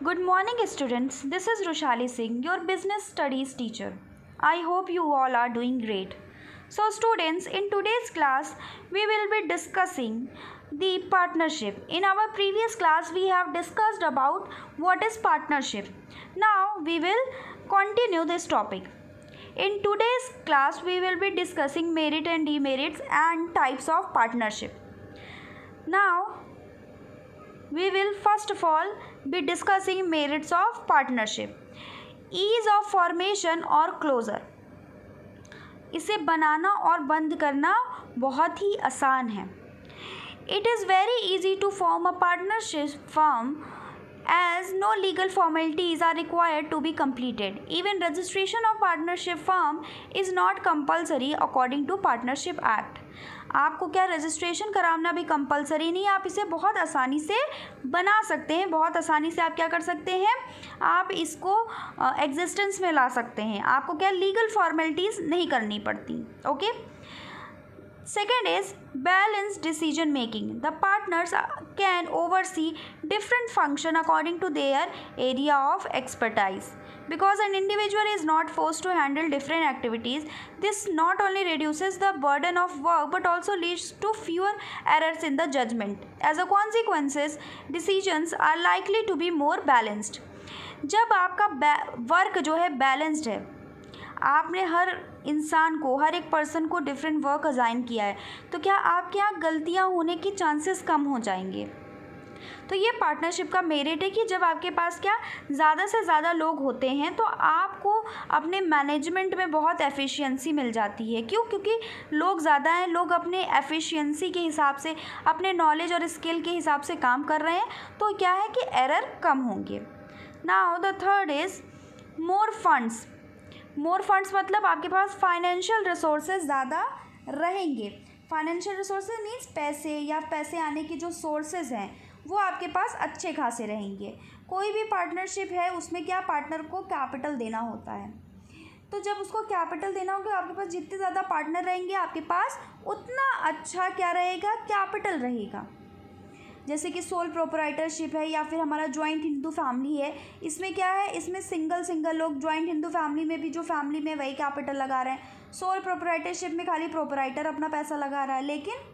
Good morning, students. This is Roshali Singh, your business studies teacher. I hope you all are doing great. So, students, in today's class, we will be discussing the partnership. In our previous class, we have discussed about what is partnership. Now, we will continue this topic. In today's class, we will be discussing merit and demerits and types of partnership. Now, we will first of all be discussing merits of partnership. Ease of formation और closure. इसे बनाना और बंद करना बहुत ही आसान है. It is very easy to form a partnership firm as no legal formalities are required to be completed. Even registration of partnership firm is not compulsory according to Partnership Act. आपको क्या registration कराना भी compulsory नहीं है. आप इसे बहुत आसानी से बना सकते हैं. बहुत आसानी से आप क्या कर सकते हैं, आप इसको एग्जिस्टेंस में ला सकते हैं. आपको क्या लीगल फॉर्मेलिटीज़ नहीं करनी पड़ती. Okay. Second is balanced decision making. The partners can oversee different functions according to their area of expertise. Because an individual is not forced to handle different activities, this not only reduces the burden of work but also leads to fewer errors in the judgment. As a consequence, decisions are likely to be more balanced. जब आपका work जो है balanced है, आपने हर इंसान को, हर एक person को डिफरेंट वर्क असाइन किया है, तो क्या आपके यहाँ गलतियाँ होने की चांसेस कम हो जाएंगे. तो ये पार्टनरशिप का मेरिट है कि जब आपके पास क्या ज़्यादा से ज़्यादा लोग होते हैं तो आपको अपने मैनेजमेंट में बहुत एफिशिएंसी मिल जाती है. क्यों? क्योंकि लोग ज़्यादा हैं, लोग अपने एफिशिएंसी के हिसाब से, अपने नॉलेज और स्किल के हिसाब से काम कर रहे हैं, तो क्या है कि एरर कम होंगे. Now the third is more funds. More funds मतलब आपके पास फाइनेंशियल रिसोर्सेज ज़्यादा रहेंगे. फाइनेंशियल रिसोर्सेज मीन्स पैसे या पैसे आने की जो सोर्सेज हैं वो आपके पास अच्छे खासे रहेंगे. कोई भी पार्टनरशिप है उसमें क्या पार्टनर को कैपिटल देना होता है. तो जब उसको कैपिटल देना होगा, आपके पास जितने ज़्यादा पार्टनर रहेंगे आपके पास उतना अच्छा क्या रहेगा, कैपिटल रहेगा. जैसे कि सोल प्रोपराइटरशिप है या फिर हमारा जॉइंट हिंदू फैमिली है, इसमें क्या है, इसमें सिंगल लोग, जॉइंट हिंदू फैमिली में भी जो फैमिली में वही कैपिटल लगा रहे हैं. सोल प्रोपराइटरशिप में खाली प्रोपराइटर अपना पैसा लगा रहा है. लेकिन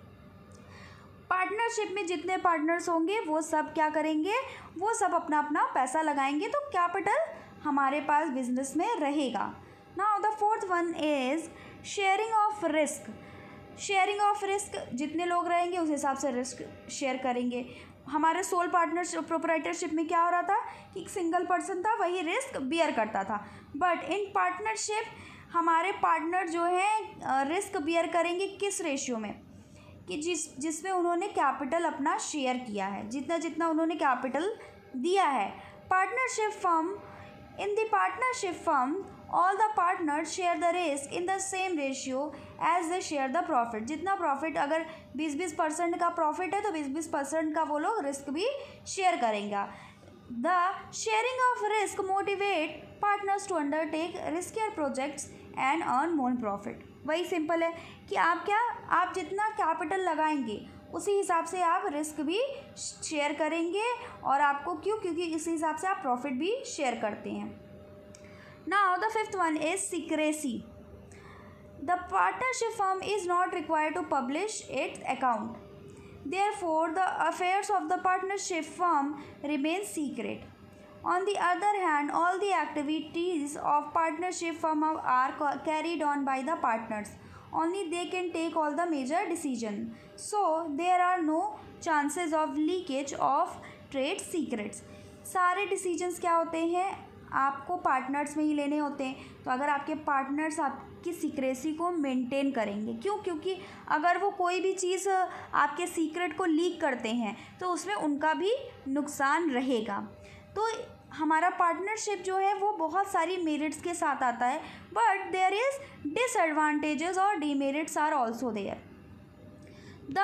पार्टनरशिप में जितने पार्टनर्स होंगे वो सब क्या करेंगे, वो सब अपना अपना पैसा लगाएंगे, तो कैपिटल हमारे पास बिजनेस में रहेगा. Now the fourth one is sharing of risk. Sharing of risk, जितने लोग रहेंगे उस हिसाब से रिस्क शेयर करेंगे. हमारे सोल पार्टनरशिप प्रोपराइटरशिप में क्या हो रहा था कि एक सिंगल पर्सन था, वही रिस्क बियर करता था. बट इन पार्टनरशिप हमारे पार्टनर जो हैं रिस्क बियर करेंगे किस रेशियो में, कि जिसमें उन्होंने कैपिटल अपना शेयर किया है, जितना जितना उन्होंने कैपिटल दिया है. Partnership firm, in the partnership firm all the partners share the risk in the same ratio as they share the profit. जितना प्रॉफिट, अगर 20% का प्रॉफिट है तो 20% का वो लोग रिस्क भी शेयर करेंगे. The sharing of risk motivate partners to undertake riskier projects and earn more profit. वही सिंपल है कि आप जितना कैपिटल लगाएंगे उसी हिसाब से आप रिस्क भी शेयर करेंगे. और आपको क्योंकि इसी हिसाब से आप प्रॉफिट भी शेयर करते हैं. Now the fifth one is secrecy. The partnership firm is not required to publish its account. Therefore, the affairs of the partnership firm remain secret. On the other hand, all the activities of partnership firm are carried on by the partners. Only they can take all the major decisions. So, there are no chances of leakage of trade secrets. सारे decisions क्या होते हैं, आपको partners में ही लेने होते हैं. तो अगर आपके पार्टनर्स आपकी सीक्रेसी को मेंटेन करेंगे, क्यों? क्योंकि अगर वो कोई भी चीज़ आपके सीक्रेट को लीक करते हैं तो उसमें उनका भी नुकसान रहेगा. तो हमारा पार्टनरशिप जो है वो बहुत सारी मेरिट्स के साथ आता है, बट देयर इज़ डिसएडवांटेजेस और demerits are also there. The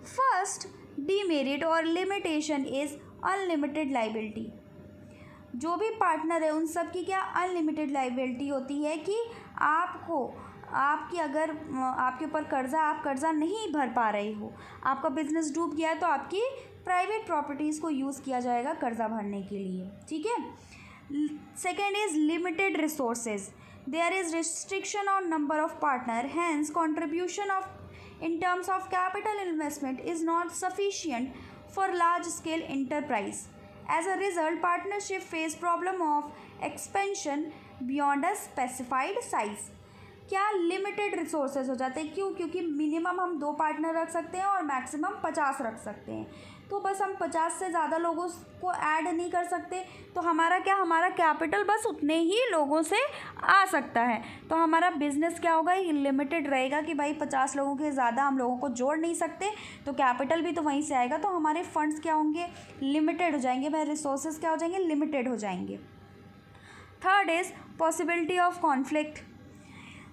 first demerit और लिमिटेशन इज़ अनलिमिटेड लाइबिलिटी. जो भी पार्टनर है उन सब की क्या अनलिमिटेड लाइबिलिटी होती है कि अगर आपके ऊपर कर्ज़ा, आप कर्ज़ा नहीं भर पा रहे हो, आपका बिज़नेस डूब गया है तो आपकी प्राइवेट प्रॉपर्टीज़ को यूज़ किया जाएगा कर्जा भरने के लिए, ठीक है। Second is limited resources, there is restriction on number of partner, hence contribution of in terms of capital investment is not sufficient for large scale enterprise. As a result, partnership face problem of expansion beyond a specified size. क्या limited resources हो जाते हैं, क्यों? क्योंकि minimum हम 2 partner रख सकते हैं और मैक्सिमम 50 रख सकते हैं, तो बस हम 50 से ज़्यादा लोगों को ऐड नहीं कर सकते, तो हमारा कैपिटल बस उतने ही लोगों से आ सकता है, तो हमारा बिजनेस क्या होगा, ये लिमिटेड रहेगा कि भाई 50 लोगों के ज़्यादा हम लोगों को जोड़ नहीं सकते, तो कैपिटल भी तो वहीं से आएगा, तो हमारे फंड्स क्या होंगे, लिमिटेड हो जाएंगे, भाई रिसोर्सेज क्या हो जाएंगे, लिमिटेड हो जाएंगे। Third is possibility of conflict.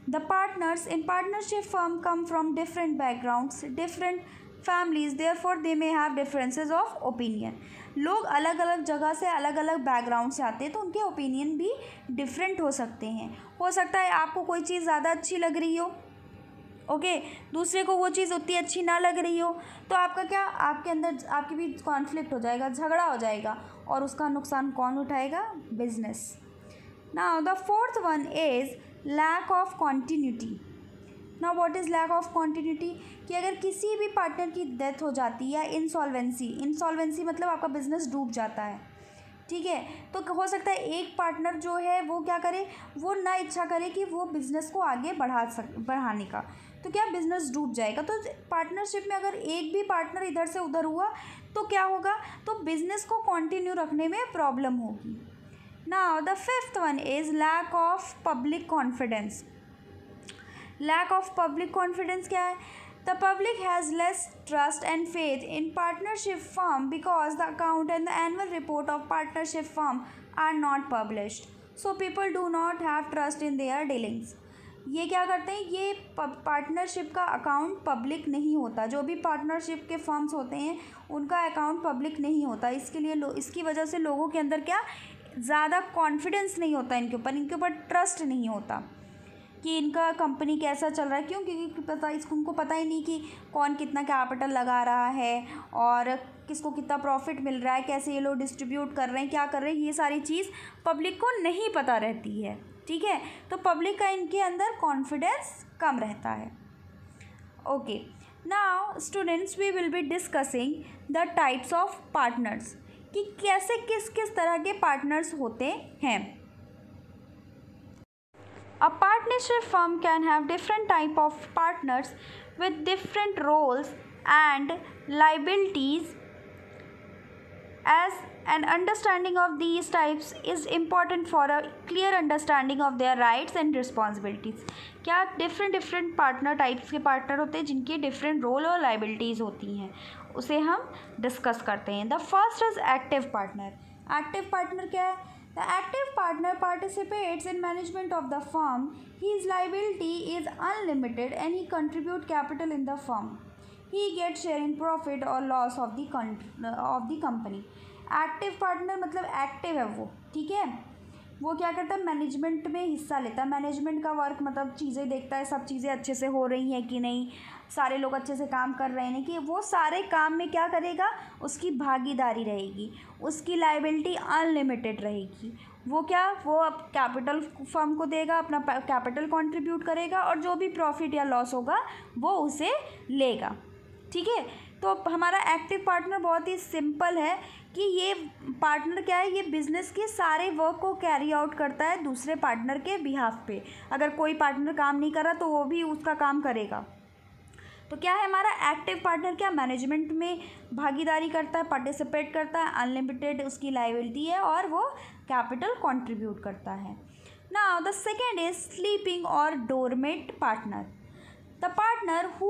The partners in partnership firm come from different backgrounds, different families, therefore they may have differences of opinion. लोग अलग अलग जगह से, अलग अलग बैकग्राउंड से आते हैं, तो उनके ओपिनियन भी डिफरेंट हो सकते हैं। हो सकता है आपको कोई चीज़ ज़्यादा अच्छी लग रही हो, ओके, दूसरे को वो चीज़ उतनी अच्छी ना लग रही हो, तो आपका क्या, आपके अंदर आपके बीच कॉन्फ्लिक्ट हो जाएगा, झगड़ा हो जाएगा, और उसका नुकसान कौन उठाएगा, business. Now the fourth one is lack of continuity. Now what is lack of continuity, कि अगर किसी भी पार्टनर की डेथ हो जाती है या इंसॉल्वेंसी मतलब आपका बिजनेस डूब जाता है, ठीक है, तो हो सकता है एक पार्टनर जो है वो क्या करे, वो ना इच्छा करे कि वो बिज़नेस को आगे बढ़ाने का, तो क्या बिज़नेस डूब जाएगा। तो पार्टनरशिप में अगर एक भी पार्टनर इधर से उधर हुआ तो क्या होगा, तो बिज़नेस को कंटिन्यू रखने में प्रॉब्लम होगी। Now the fifth one is lack of public confidence. Lack of public confidence क्या है, the public has less trust and faith in partnership firm because the account and the annual report of partnership firm are not published, so people do not have trust in their dealings. ये क्या करते हैं, ये partnership का account public नहीं होता, जो भी पार्टनरशिप के फर्म्स होते हैं उनका अकाउंट पब्लिक नहीं होता, इसके लिए इसकी वजह से लोगों के अंदर क्या, ज़्यादा कॉन्फिडेंस नहीं होता इनके ऊपर ट्रस्ट नहीं होता कि इनका कंपनी कैसा चल रहा है, क्यों, क्योंकि उनको पता ही नहीं कि कौन कितना कैपिटल लगा रहा है और किसको कितना प्रॉफिट मिल रहा है, कैसे ये लोग डिस्ट्रीब्यूट कर रहे हैं, क्या कर रहे हैं, ये सारी चीज़ पब्लिक को नहीं पता रहती है, ठीक है, तो पब्लिक का इनके अंदर कॉन्फिडेंस कम रहता है। Okay, now students we will be discussing the types of partners, कि कैसे किस किस तरह के पार्टनर्स होते हैं। A partnership firm can have different type of partners with different roles and liabilities. As an understanding of these types is important for a clear understanding of their rights and responsibilities. क्या different partner types के partner होते हैं जिनकी different role और liabilities होती हैं, उसे हम डिस्कस करते हैं। The first is active partner. Active partner क्या है, the active partner participates in management of the firm, his liability is unlimited and he contribute capital in the firm, he get share in profit और loss of the company. Active partner मतलब active है वो, ठीक है, वो क्या करता है, मैनेजमेंट में हिस्सा लेता है, मैनेजमेंट का वर्क मतलब चीज़ें देखता है, सब चीज़ें अच्छे से हो रही हैं कि नहीं, सारे लोग अच्छे से काम कर रहे हैं कि, वो सारे काम में क्या करेगा, उसकी भागीदारी रहेगी, उसकी लायबिलिटी अनलिमिटेड रहेगी, वो अब कैपिटल फर्म को देगा, अपना कैपिटल कंट्रीब्यूट करेगा और जो भी प्रॉफिट या लॉस होगा वो उसे लेगा, ठीक है। तो हमारा एक्टिव पार्टनर बहुत ही सिंपल है कि ये पार्टनर क्या है, ये बिज़नेस के सारे वर्क को कैरी आउट करता है दूसरे पार्टनर के बिहाफ पे। अगर कोई पार्टनर काम नहीं कर रहा तो वो भी उसका काम करेगा। तो क्या है हमारा एक्टिव पार्टनर, क्या मैनेजमेंट में भागीदारी करता है, पार्टिसिपेट करता है, अनलिमिटेड उसकी लायबिलिटी है और वो कैपिटल कंट्रीब्यूट करता है। Now the second is sleeping और dormant partner. The partner who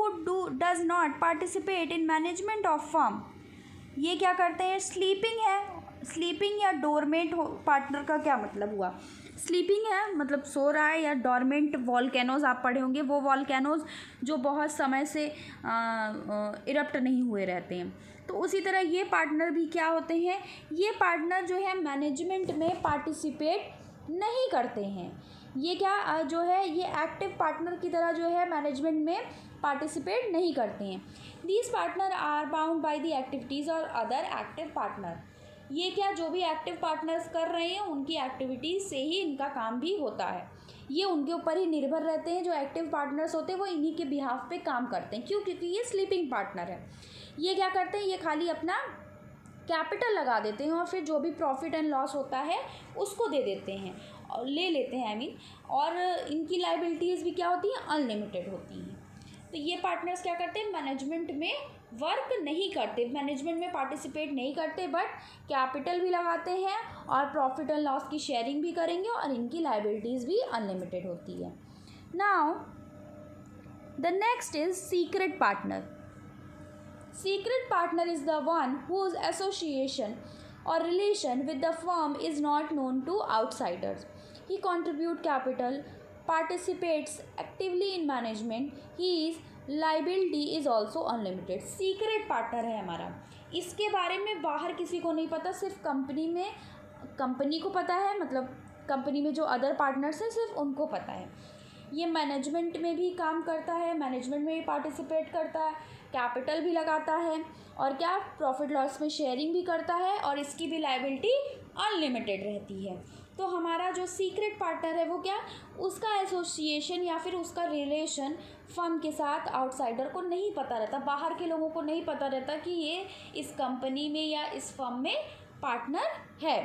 does not participate in management of firm, ये क्या करते हैं, स्लीपिंग है। स्लीपिंग या डोरमेट पार्टनर का क्या मतलब हुआ, स्लीपिंग है मतलब सो रहा है, या डोरमेंट वॉल्केनोज आप पढ़े होंगे, वो वॉल्केनोज जो बहुत समय से इरप्ट नहीं हुए रहते हैं। तो उसी तरह ये पार्टनर भी क्या होते हैं, ये पार्टनर जो है मैनेजमेंट में पार्टिसिपेट नहीं करते हैं, ये क्या जो है, ये एक्टिव पार्टनर की तरह जो है मैनेजमेंट में पार्टिसिपेट नहीं करते हैं। These partner are bound by the activities और अदर एक्टिव पार्टनर। ये क्या, जो भी एक्टिव पार्टनर्स कर रहे हैं उनकी एक्टिविटीज़ से ही इनका काम भी होता है। ये उनके ऊपर ही निर्भर रहते हैं। जो एक्टिव पार्टनर्स होते हैं वो इन्हीं के बिहाफ पे काम करते हैं। क्यों? क्योंकि ये स्लीपिंग पार्टनर है। ये क्या करते हैं, ये खाली अपना कैपिटल लगा देते हैं और फिर जो भी प्रॉफिट एंड लॉस होता है उसको दे देते हैं, ले लेते हैं आई मीन। और इनकी लाइबिलिटीज़ भी क्या होती हैं, अनलिमिटेड होती हैं। तो ये पार्टनर्स क्या करते हैं, मैनेजमेंट में वर्क नहीं करते, मैनेजमेंट में पार्टिसिपेट नहीं करते, बट कैपिटल भी लगाते हैं और प्रॉफिट एंड लॉस की शेयरिंग भी करेंगे और इनकी लाइबिलिटीज़ भी अनलिमिटेड होती है। Now the next is secret partner. Secret partner is the one whose association or relation with the firm is not known to outsiders. He contributes capital, participates actively in management. His liability is also unlimited. Secret partner है हमारा, इसके बारे में बाहर किसी को नहीं पता, सिर्फ कंपनी में, कंपनी को पता है, मतलब कंपनी में जो अदर पार्टनर्स हैं सिर्फ उनको पता है। ये मैनेजमेंट में भी काम करता है, मैनेजमेंट में भी पार्टिसिपेट करता है, कैपिटल भी लगाता है और क्या, प्रॉफिट लॉस में शेयरिंग भी करता है और इसकी भी लाइबिलिटी अनलिमिटेड रहती है। तो हमारा जो सीक्रेट पार्टनर है वो क्या, उसका एसोसिएशन या फिर उसका रिलेशन फर्म के साथ आउटसाइडर को नहीं पता रहता, बाहर के लोगों को नहीं पता रहता कि ये इस कंपनी में या इस फर्म में पार्टनर है।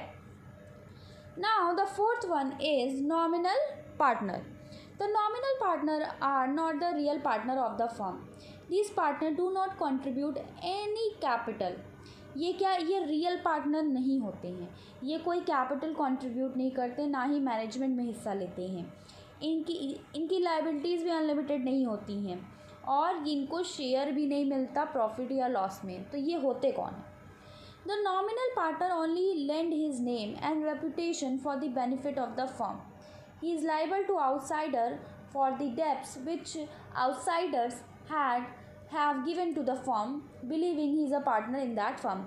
Now the fourth one is nominal partner. The nominal partner are not the real partner of the firm. These partners do not contribute any capital. ये क्या, ये रियल पार्टनर नहीं होते हैं, ये कोई कैपिटल कंट्रीब्यूट नहीं करते, ना ही मैनेजमेंट में हिस्सा लेते हैं। इनकी लाइबिलिटीज़ भी अनलिमिटेड नहीं होती हैं और इनको शेयर भी नहीं मिलता प्रॉफिट या लॉस में। तो ये होते कौन है? The nominal partner only lend his name and reputation for the benefit of the firm. He is liable to outsider for the debts which outsiders have given to the firm, believing he is a partner in that firm.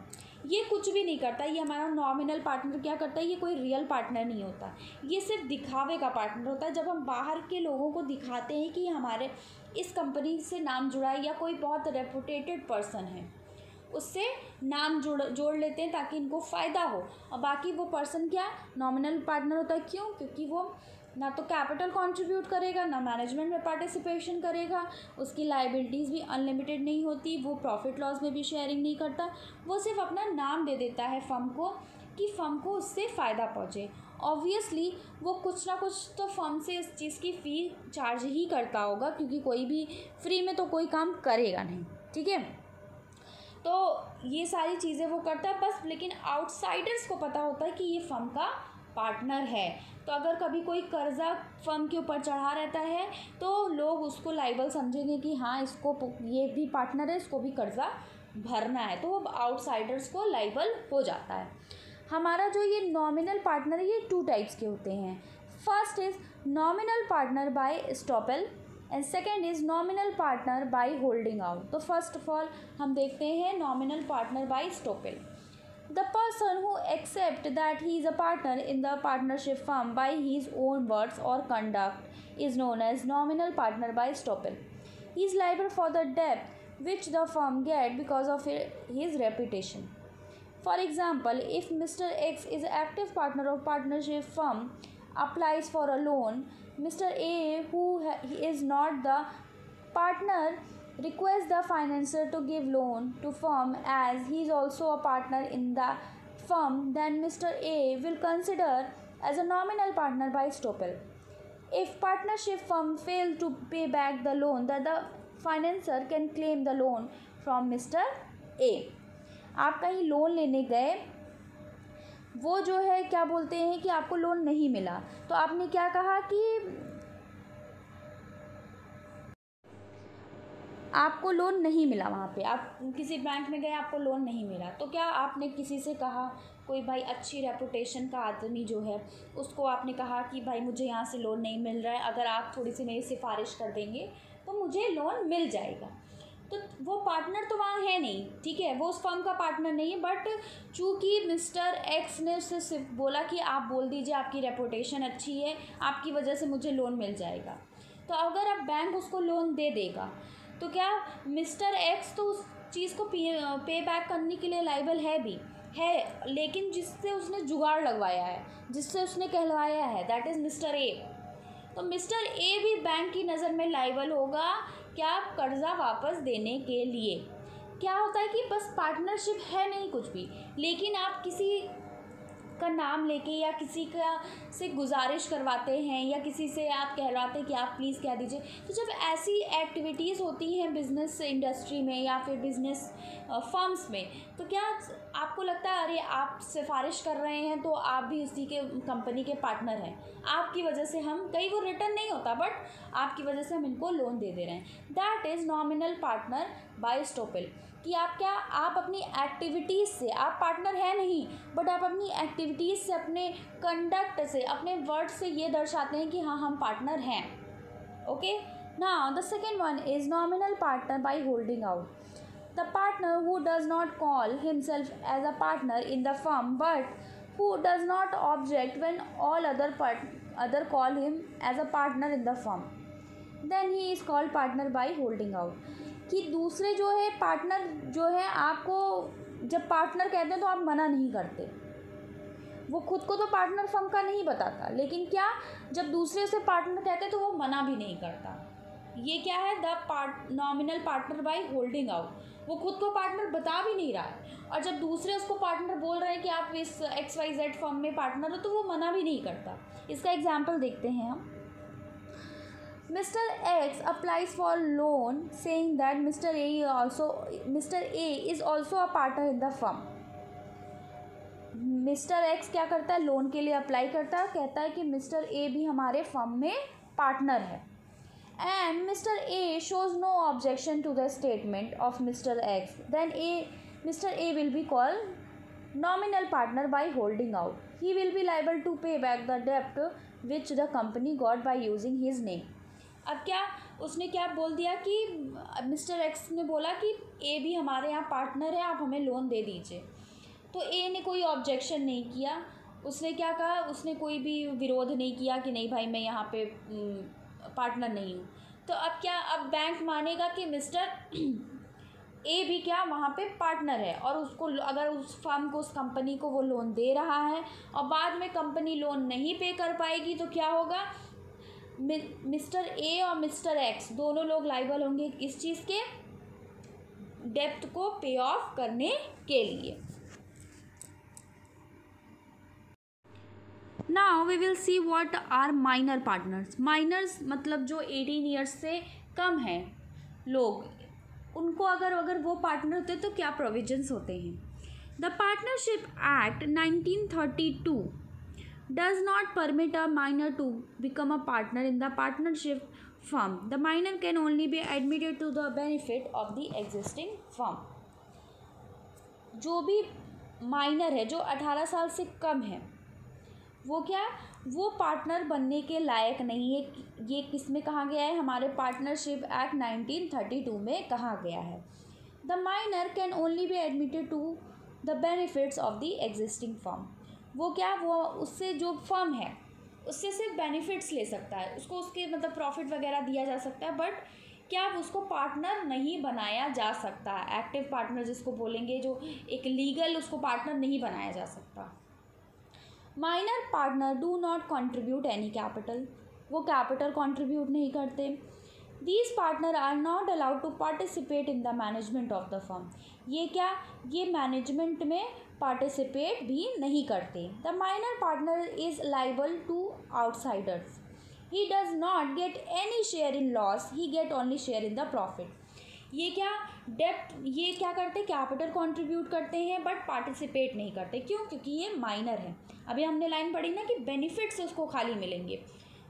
ये कुछ भी नहीं करता, ये हमारा nominal partner क्या करता है, ये कोई रियल पार्टनर नहीं होता, ये सिर्फ दिखावे का पार्टनर होता है। जब हम बाहर के लोगों को दिखाते हैं कि हमारे इस कंपनी से नाम जुड़ा है या कोई बहुत रेपुटेटेड पर्सन है, उससे नाम जोड़ लेते हैं ताकि इनको फ़ायदा हो, और बाकी वो पर्सन क्या, नॉमिनल पार्टनर होता है। क्यों? क्योंकि वो ना तो कैपिटल कंट्रीब्यूट करेगा, ना मैनेजमेंट में पार्टिसिपेशन करेगा, उसकी लाइबिलिटीज़ भी अनलिमिटेड नहीं होती, वो प्रॉफिट लॉस में भी शेयरिंग नहीं करता, वो सिर्फ अपना नाम दे देता है फर्म को कि फर्म को उससे फ़ायदा पहुँचे। ऑब्वियसली वो कुछ ना कुछ तो फर्म से इस चीज़ की फ़ी चार्ज ही करता होगा, क्योंकि कोई भी फ्री में तो कोई काम करेगा नहीं, ठीक है। तो ये सारी चीज़ें वो करता है बस, लेकिन आउटसाइडर्स को पता होता है कि ये फर्म का पार्टनर है। तो अगर कभी कोई कर्ज़ा फर्म के ऊपर चढ़ा रहता है तो लोग उसको लाइबल समझेंगे कि हाँ, इसको, ये भी पार्टनर है, इसको भी कर्ज़ा भरना है, तो वो आउटसाइडर्स को लाइबल हो जाता है। हमारा जो ये नॉमिनल पार्टनर है ये 2 टाइप्स के होते हैं। First is nominal partner bye estoppel and second is nominal partner by holding out. तो फर्स्ट ऑफ ऑल हम देखते हैं nominal partner bye estoppel. The person who accepts that he is a partner in the partnership firm by his own words or conduct is known as nominal partner by estoppel. He is liable for the debt which the firm gets because of his reputation. For example, if Mr. X is an active partner of partnership firm applies for a loan, Mr. A, who is not the partner, request the financier to give loan to firm as he is also a partner in the firm, then Mr. A will consider as a nominal partner by estoppel. If partnership firm fails to pay back the loan, then the financier can claim the loan from Mr. A. आप कहीं loan लेने गए, वो जो है क्या बोलते हैं कि आपको लोन नहीं मिला, तो आपने क्या कहा कि आपको लोन नहीं मिला, वहाँ पे आप किसी बैंक में गए, आपको लोन नहीं मिला, तो क्या आपने किसी से कहा, कोई भाई अच्छी रेपुटेशन का आदमी जो है उसको आपने कहा कि भाई मुझे यहाँ से लोन नहीं मिल रहा है, अगर आप थोड़ी सी मेरी सिफारिश कर देंगे तो मुझे लोन मिल जाएगा। तो वो पार्टनर तो वहाँ है नहीं, ठीक है, वो उस फर्म का पार्टनर नहीं है, बट चूँकि मिस्टर एक्स ने उससे सिर्फ बोला कि आप बोल दीजिए आपकी रेपुटेशन अच्छी है, आपकी वजह से मुझे लोन मिल जाएगा, तो अगर अब बैंक उसको लोन दे देगा तो क्या मिस्टर एक्स तो उस चीज़ को पे बैक करने के लिए लाइबल है, लेकिन जिससे उसने जुगाड़ लगवाया है, जिससे उसने कहलवाया है, दैट इज़ मिस्टर ए। तो मिस्टर ए भी बैंक की नज़र में लाइबल होगा क्या, कर्ज़ा वापस देने के लिए। क्या होता है कि बस पार्टनरशिप है नहीं कुछ भी, लेकिन आप किसी का नाम लेके या किसी का से गुजारिश करवाते हैं या किसी से आप कहलाते हैं कि आप प्लीज़ कह दीजिए। तो जब ऐसी एक्टिविटीज़ होती हैं बिज़नेस इंडस्ट्री में या फिर बिज़नेस फर्म्स में, तो क्या आपको लगता है अरे आप सिफारिश कर रहे हैं तो आप भी उसी के कंपनी के पार्टनर हैं, आपकी वजह से हम, कहीं वो रिटर्न नहीं होता बट आपकी वजह से हम इनको लोन दे रहे हैं। That is nominal partner by estoppel. कि आप अपनी एक्टिविटीज़ से, आप पार्टनर हैं नहीं बट आप अपनी एक्टिविटीज़ से, अपने कंडक्ट से, अपने वर्ड से ये दर्शाते हैं कि हाँ हम पार्टनर हैं। Okay, now the second one is nominal partner by holding out. The partner who does not call himself as a partner in the firm but who does not object when all other call him as a partner in the firm, then he is called partner by holding out. कि दूसरे जो है partner जो है, आपको जब partner कहते हैं तो आप मना नहीं करते, वो खुद को तो पार्टनर फर्म का नहीं बताता, लेकिन क्या जब दूसरे से पार्टनर कहते हैं तो वो मना भी नहीं करता। ये क्या है, the nominal partner by holding out. वो खुद को पार्टनर बता भी नहीं रहा है, और जब दूसरे उसको पार्टनर बोल रहे हैं कि आप इस XYZ फर्म में पार्टनर हो, तो वो मना भी नहीं करता। इसका एग्जाम्पल देखते हैं हम। Mr. X applies for loan saying that Mr. A is also a partner in the firm. Mr. X क्या करता है, लोन के लिए अप्लाई करता है, कहता है कि मिस्टर ए भी हमारे फर्म में पार्टनर है। And mister A shows no objection to the statement of Mr. X, then Mr. A will be called nominal partner by holding out. He will be liable to pay back the debt which the company got by using his name. अब क्या उसने क्या बोल दिया कि mister x ने बोला कि ए भी हमारे यहाँ पार्टनर है, आप हमें लोन दे दीजिए। तो ए ने कोई ऑब्जेक्शन नहीं किया, उसने क्या कहा, उसने कोई भी विरोध नहीं किया कि नहीं भाई मैं यहाँ पे पार्टनर नहीं हूँ। तो अब क्या, अब बैंक मानेगा कि मिस्टर ए भी क्या वहाँ पे पार्टनर है, और उसको अगर उस फर्म को, उस कंपनी को वो लोन दे रहा है और बाद में कंपनी लोन नहीं पे कर पाएगी, तो क्या होगा, मिस्टर ए और मिस्टर एक्स दोनों लोग लाइबल होंगे इस चीज़ के, डेप्ट को पे ऑफ करने के लिए। Now we will see what are minor partners. Minors मतलब जो 18 ईयर्स से कम हैं लोग, उनको अगर वो पार्टनर होते तो क्या प्रोविजंस होते हैं। The partnership act 1932 does not permit a minor to become a partner in the partnership firm. The minor can only be admitted to the benefit of the existing firm. जो भी minor है, जो 18 साल से कम है, वो क्या, वो पार्टनर बनने के लायक नहीं है। ये किस में कहा गया है, हमारे पार्टनरशिप एक्ट 1932 में कहा गया है। The minor can only be admitted to the benefits of the existing firm. वो क्या, वो उससे जो फर्म है उससे सिर्फ बेनिफिट्स ले सकता है, उसको उसके मतलब प्रॉफिट वगैरह दिया जा सकता है, बट क्या उसको पार्टनर नहीं बनाया जा सकता। एक्टिव पार्टनर जिसको बोलेंगे, जो एक लीगल, उसको पार्टनर नहीं बनाया जा सकता। Minor partner do not contribute any capital, वो कैपिटल कंट्रीब्यूट नहीं करते। These partners are not allowed to participate in the management of the firm. ये क्या, ये मैनेजमेंट में पार्टिसिपेट भी नहीं करते। The minor partner is liable to outsiders. He does not get any share in loss. He get only share in the profit. ये क्या, डेप्ट, ये क्या करते, कैपिटल कंट्रीब्यूट करते हैं बट पार्टिसिपेट नहीं करते। क्यों, क्योंकि ये माइनर है। अभी हमने लाइन पढ़ी ना कि बेनिफिट्स उसको खाली मिलेंगे,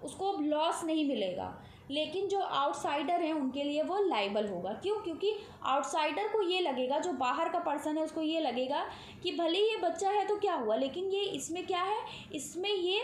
उसको लॉस नहीं मिलेगा, लेकिन जो आउटसाइडर हैं उनके लिए वो लाइबल होगा। क्यों, क्योंकि आउटसाइडर को ये लगेगा, जो बाहर का पर्सन है उसको ये लगेगा कि भले ये बच्चा है तो क्या हुआ, लेकिन ये इसमें क्या है, इसमें ये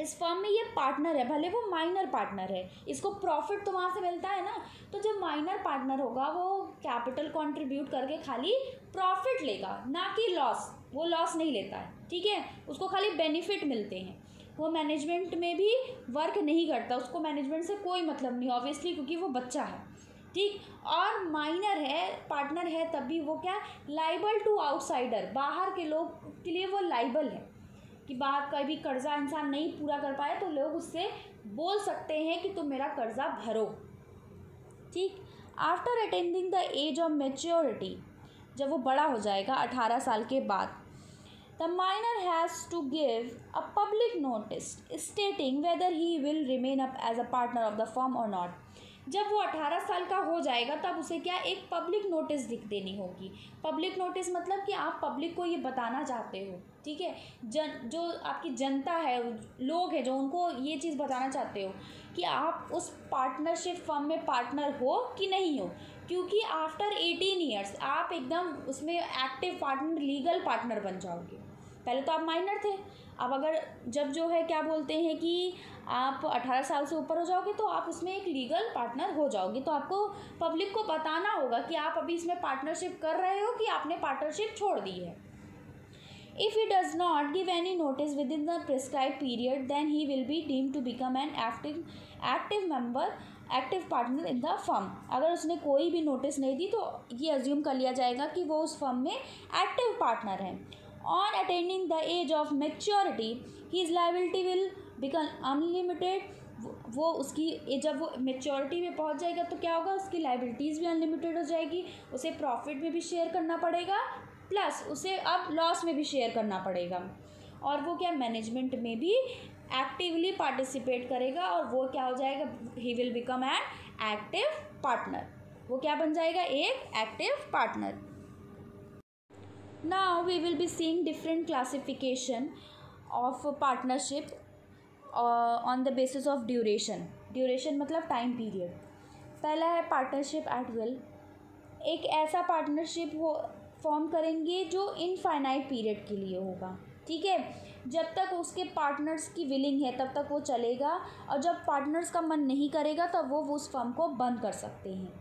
इस फर्म में ये पार्टनर है, भले वो माइनर पार्टनर है, इसको प्रॉफिट तो वहाँ से मिलता है ना। तो जब माइनर पार्टनर होगा वो कैपिटल कंट्रीब्यूट करके खाली प्रॉफिट लेगा, ना कि लॉस। वो लॉस नहीं लेता है, ठीक है, उसको खाली बेनिफिट मिलते हैं। वो मैनेजमेंट में भी वर्क नहीं करता, उसको मैनेजमेंट से कोई मतलब नहीं, ऑब्वियसली क्योंकि वो बच्चा है, ठीक। और माइनर है, पार्टनर है, तब भी वो क्या, लाइबल टू आउटसाइडर, बाहर के लोग के लिए वो लाइबल है कि बाहर कभी कर्जा इंसान नहीं पूरा कर पाया तो लोग उससे बोल सकते हैं कि तुम मेरा कर्जा भरो। ठीक। After attending the age of maturity, जब वो बड़ा हो जाएगा 18 साल के बाद, the minor has to give a public notice stating whether he will remain up as a partner of the firm और नॉट। जब वो 18 साल का हो जाएगा तब उसे क्या, एक पब्लिक नोटिस लिख देनी होगी। पब्लिक नोटिस मतलब कि आप पब्लिक को ये बताना चाहते हो, ठीक है, जो आपकी जनता है, लोग हैं जो, उनको ये चीज़ बताना चाहते हो कि आप उस पार्टनरशिप फर्म में पार्टनर हो कि नहीं हो, क्योंकि आफ्टर 18 ईयर्स आप एकदम उसमें एक्टिव पार्टनर, लीगल पार्टनर बन जाओगे। पहले तो आप माइनर थे, अब अगर जब जो है क्या बोलते हैं कि आप 18 साल से ऊपर हो जाओगे तो आप उसमें एक लीगल पार्टनर हो जाओगे। तो आपको पब्लिक को बताना होगा कि आप अभी इसमें पार्टनरशिप कर रहे हो कि आपने पार्टनरशिप छोड़ दी है। If he does not give any notice within the prescribed period, then he will be deemed to become an active member, active partner in the firm. अगर उसने कोई भी नोटिस नहीं दी तो ये अज्यूम कर लिया जाएगा कि वो उस फर्म में एक्टिव पार्टनर है। On attending the age of maturity his liability will become unlimited. वो उसकी जब वो मेच्योरिटी में पहुंच जाएगा तो क्या होगा, उसकी लाइबिलिटीज़ भी अनलिमिटेड हो जाएगी, उसे प्रॉफिट में भी शेयर करना पड़ेगा, प्लस उसे अब लॉस में भी शेयर करना पड़ेगा, और वो क्या, मैनेजमेंट में भी एक्टिवली पार्टिसिपेट करेगा, और वो क्या हो जाएगा, he will become an active partner. वो क्या बन जाएगा, एक active partner. Now we will be seeing different classification of partnership on the basis of duration. Duration मतलब टाइम पीरियड। पहला है पार्टनरशिप एट विल। एक ऐसा पार्टनरशिप हो फॉर्म करेंगे जो इनफाइनाइट पीरियड के लिए होगा, ठीक है, जब तक उसके पार्टनर्स की विलिंग है तब तक वो चलेगा, और जब पार्टनर्स का मन नहीं करेगा तब वो उस फर्म को बंद कर सकते हैं,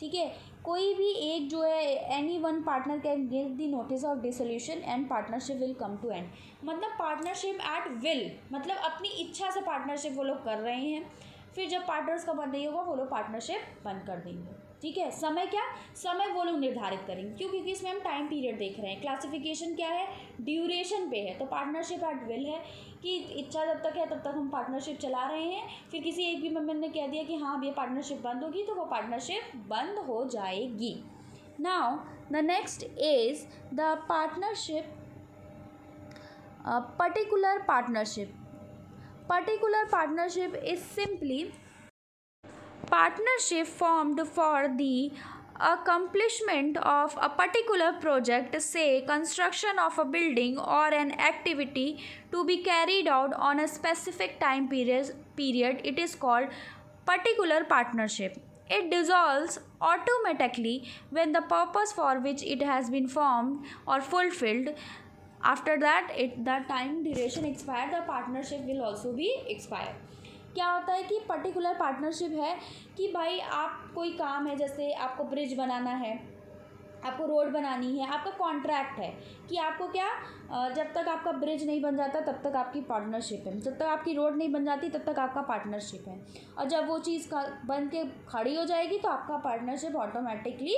ठीक है। कोई भी एक जो है, any one partner can give the notice of dissolution and partnership will come to end. मतलब पार्टनरशिप एट विल मतलब अपनी इच्छा से पार्टनरशिप वो लोग कर रहे हैं, फिर जब पार्टनर्स का बंद नहीं होगा वो लोग पार्टनरशिप बंद कर देंगे, ठीक है। समय क्या, समय वो लोग निर्धारित करेंगे, क्यों, क्योंकि इसमें हम टाइम पीरियड देख रहे हैं। क्लासिफिकेशन क्या है, ड्यूरेशन पे है, तो पार्टनरशिप एट विल है कि इच्छा जब तक है तब तक हम पार्टनरशिप चला रहे हैं, फिर किसी एक भी मेंबर ने कह दिया कि हाँ अब ये पार्टनरशिप बंद होगी तो वो पार्टनरशिप बंद हो जाएगी। Now the next is the partnership particular partnership. Particular partnership is simply partnership formed for the accomplishment of a particular project, say construction of a building or an activity to be carried out on a specific time period. It is called particular partnership. It dissolves automatically when the purpose for which it has been formed or fulfilled. After that, the time duration expire, the partnership will also be expire. क्या होता है कि particular partnership है कि भाई आप कोई काम है, जैसे आपको ब्रिज बनाना है, आपको रोड बनानी है, आपका कॉन्ट्रैक्ट है कि आपको क्या, जब तक आपका ब्रिज नहीं बन जाता तब तक आपकी पार्टनरशिप है, जब तक आपकी रोड नहीं बन जाती तब तक आपका पार्टनरशिप है, और जब वो चीज़ बन के खड़ी हो जाएगी तो आपका पार्टनरशिप ऑटोमेटिकली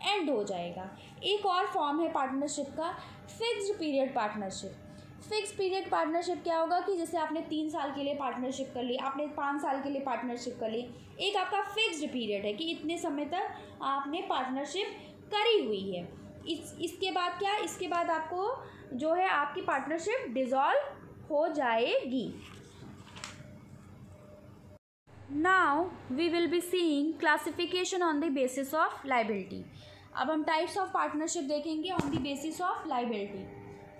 एंड हो जाएगा। एक और फॉर्म है पार्टनरशिप का, fixed period partnership. Fix period partnership क्या होगा कि जैसे आपने 3 साल के लिए पार्टनरशिप कर ली, आपने 5 साल के लिए पार्टनरशिप कर ली, एक आपका फिक्स्ड पीरियड है कि इतने समय तक आपने पार्टनरशिप करी हुई है। इसके बाद क्या, इसके बाद आपको जो है आपकी पार्टनरशिप डिसॉल्व हो जाएगी। Now we will be seeing classification on the basis of liability. अब हम टाइप्स ऑफ पार्टनरशिप देखेंगे on the basis of liability.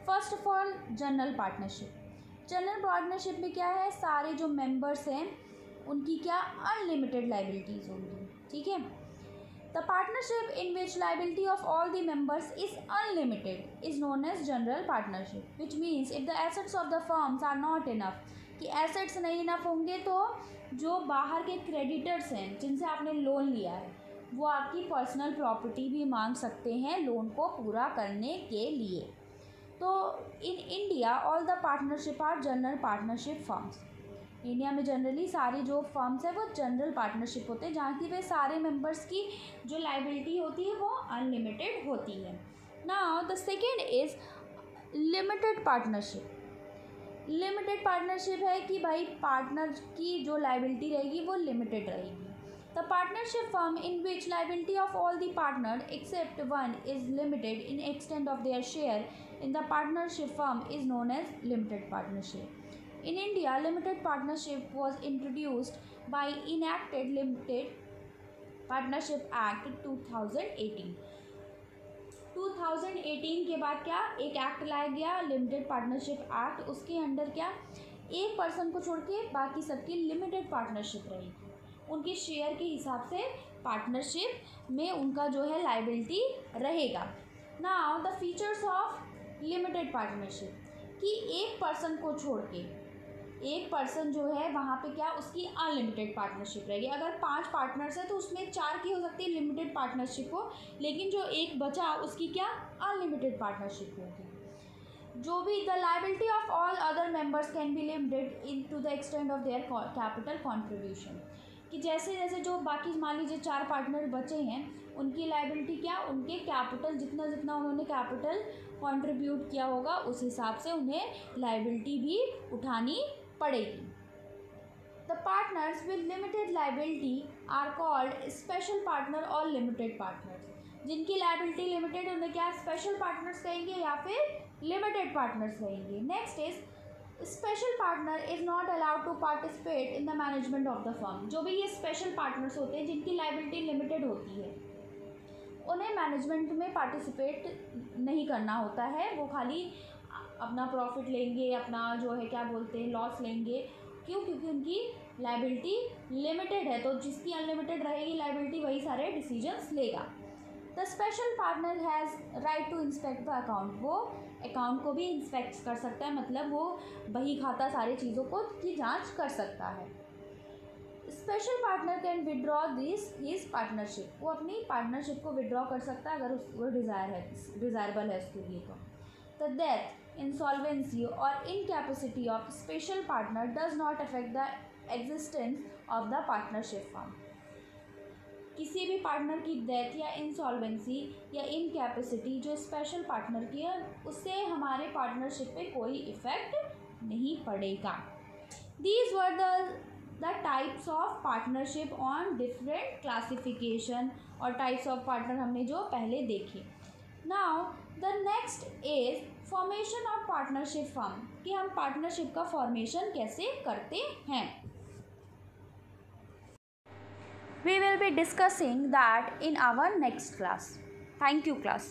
First of all general partnership. General partnership में क्या है, सारे जो मेंबर्स हैं उनकी क्या अनलिमिटेड लाइबिलिटीज़ होंगी, ठीक है। The partnership in which liability of all the members is unlimited is known as general partnership, which means if the assets of the firms are not enough, कि एसेट्स नहीं enough होंगे तो जो बाहर के क्रेडिटर्स हैं जिनसे आपने लोन लिया है वो आपकी पर्सनल प्रॉपर्टी भी मांग सकते हैं लोन को पूरा करने के लिए। तो in India all the partnership are general partnership firms. India में जनरली सारी जो फर्म्स है वो जनरल पार्टनरशिप होते हैं, जहाँ की वे सारे मेंबर्स की जो लाइबिलिटी होती है वो अनलिमिटेड होती है। Now the second is limited partnership. Limited partnership है कि भाई पार्टनर की जो लाइबिलिटी रहेगी वो लिमिटेड रहेगी। The partnership firm in which liability of all the partner except one is limited in extent of their share in the partnership firm is known as limited partnership. In India, limited partnership was introduced by enacted Limited Partnership Act 2018। 2018 के बाद क्या एक act लाया गया, limited partnership act. उसके under क्या एक person को छोड़ के बाकी सबकी लिमिटेड पार्टनरशिप रहेगी, उनके शेयर के हिसाब से पार्टनरशिप में उनका जो है लाइबिलिटी रहेगा। Now the features of limited partnership कि एक पर्सन को छोड़ के एक पर्सन जो है वहाँ पे क्या उसकी अनलिमिटेड पार्टनरशिप रहेगी। अगर 5 पार्टनर्स है तो उसमें 4 की हो सकती है लिमिटेड पार्टनरशिप हो, लेकिन जो एक बचा उसकी क्या अनलिमिटेड पार्टनरशिप होगी। जो भी the liability of all other members can be limited in to the extent of their capital contribution. कि जैसे जैसे जो बाकी मान लीजिए 4 पार्टनर बचे हैं उनकी लाइबिलिटी क्या उनके कैपिटल जितना जितना उन्होंने कैपिटल कंट्रीब्यूट किया होगा उस हिसाब से उन्हें लाइबिलिटी भी उठानी पड़ेगी। The partners with limited liability are called special partner और लिमिटेड पार्टनर्स। जिनकी लाइबिलिटी लिमिटेड उन्हें क्या स्पेशल पार्टनर्स कहेंगे या फिर लिमिटेड पार्टनर्स कहेंगे। Next is special partner is not allowed to participate in the management of the firm. जो भी ये स्पेशल पार्टनर्स होते हैं जिनकी लाइबिलिटी लिमिटेड होती है उन्हें मैनेजमेंट में पार्टिसिपेट नहीं करना होता है, वो खाली अपना प्रॉफिट लेंगे, अपना जो है क्या बोलते हैं लॉस लेंगे। क्यों? क्योंकि उनकी लाइबिलिटी लिमिटेड है, तो जिसकी अनलिमिटेड रहेगी लाइबिलिटी वही सारे डिसीजंस लेगा। The special partner has right to inspect the account. वो अकाउंट को भी इंस्पेक्ट कर सकता है, मतलब वो बही खाता सारी चीज़ों को की जांच कर सकता है। Special partner can withdraw this his partnership. वो अपनी पार्टनरशिप को विड्रॉ कर सकता है अगर वो डिज़ायरेबल है उसके लिए। तो the death insolvency or incapacity of special partner does not affect the existence of the partnership firm। किसी भी पार्टनर की डेथ या इंसॉल्वेंसी या इनकैपेसिटी जो स्पेशल पार्टनर की है उससे हमारे पार्टनरशिप पे कोई इफेक्ट नहीं पड़ेगा। These were the types of partnership on different classification और types of partner हमने जो पहले देखे। Now the next is formation of partnership firm कि हम पार्टनरशिप का फॉर्मेशन कैसे करते हैं। We will be discussing that in our next class. Thank you class.